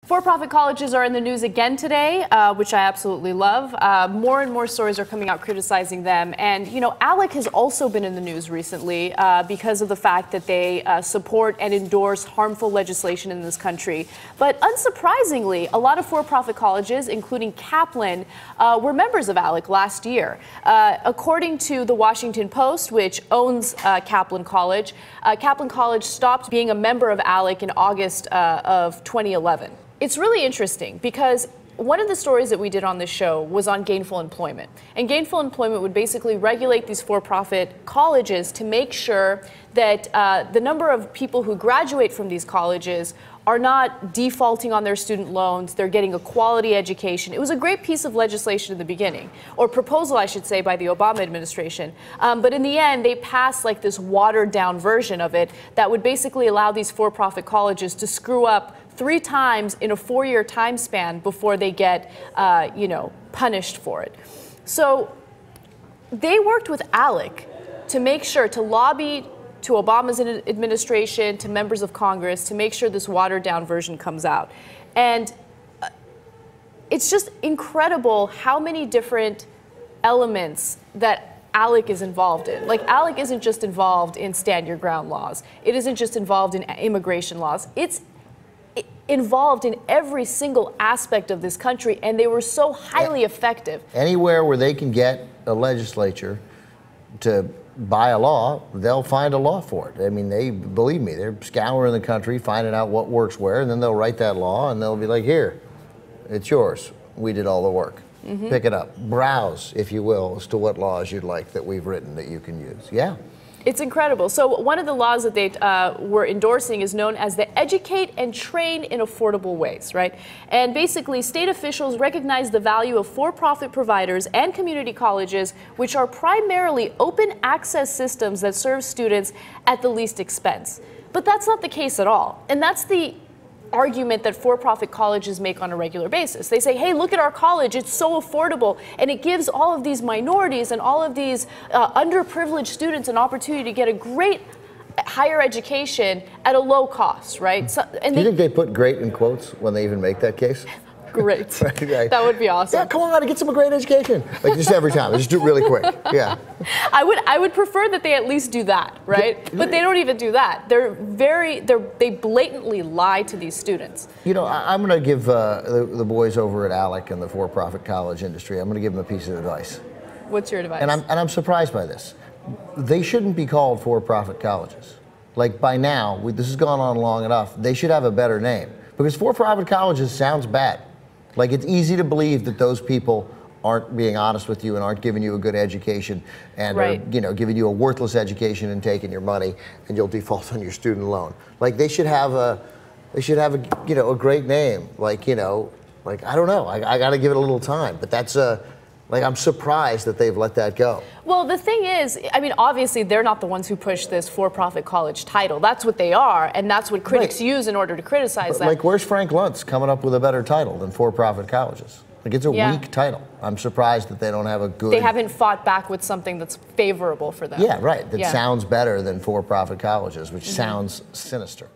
For-profit colleges are in the news again today, which I absolutely love. More and more stories are coming out criticizing them. And, you know, Alec has also been in the news recently because of the fact that they support and endorse harmful legislation in this country. But unsurprisingly, a lot of for-profit colleges, including Kaplan, were members of Alec last year. According to the Washington Post, which owns Kaplan College stopped being a member of Alec in August of 2011. It's really interesting because one of the stories that we did on this show was on gainful employment. And gainful employment would basically regulate these for-profit colleges to make sure that the number of people who graduate from these colleges are not defaulting on their student loans, they're getting a quality education. It was a great piece of legislation in the beginning, or proposal, I should say, by the Obama administration. But in the end, they passed like this watered-down version of it that would basically allow these for-profit colleges to screw up 3 times in a 4-year time span before they get, punished for it. So they worked with Alec to make sure to lobby to Obama's administration, to members of Congress, to make sure this watered-down version comes out. And it's just incredible how many different elements that Alec is involved in. Like, Alec isn't just involved in stand your ground laws. It isn't just involved in immigration laws. It's involved in every single aspect of this country, and they were so highly effective. Anywhere where they can get a legislature to buy a law, they'll find a law for it. I mean, believe me, they're scouring the country, finding out what works where, and then they'll write that law, and they'll be like, here, it's yours. We did all the work. Pick it up. Browse, if you will, as to what laws you'd like that we've written that you can use. Yeah. It's incredible. So one of the laws that they were endorsing is known as the Educate and Train in Affordable Ways, right? And basically, state officials recognize the value of for-profit providers and community colleges, which are primarily open access systems that serve students at the least expense. But that's not the case at all. And that's the argument that for-profit colleges make on a regular basis. They say, hey, look at our college, it's so affordable, and it gives all of these minorities and all of these underprivileged students an opportunity to get a great higher education at a low cost, right? So, and do you think they put great in quotes when they even make that case? Great. Right. That would be awesome. Yeah, come on, get some great education. Like, just every time. Just do it really quick. Yeah. I would prefer that they at least do that, right? But they don't even do that. They blatantly lie to these students. You know, I'm going to give the boys over at Alec and the for-profit college industry, I'm going to give them a piece of advice. What's your advice? And I'm surprised by this. They shouldn't be called for-profit colleges. Like, by now, this has gone on long enough, they should have a better name. Because for-profit colleges sounds bad. Like, it's easy to believe that those people aren't being honest with you and aren't giving you a good education and are, giving you a worthless education and taking your money, and you'll default on your student loan. Like, they should have a great name. Like, I don't know. I got to give it a little time. But that's I'm surprised that they've let that go. Well, the thing is, I mean, obviously they're not the ones who push this for-profit college title. That's what they are, and that's what critics use in order to criticize that. Like, where's Frank Luntz coming up with a better title than for-profit colleges? Like, it's a weak title. I'm surprised that they don't have a good... They haven't fought back with something that's favorable for them. Yeah, right. That sounds better than for-profit colleges, which sounds sinister.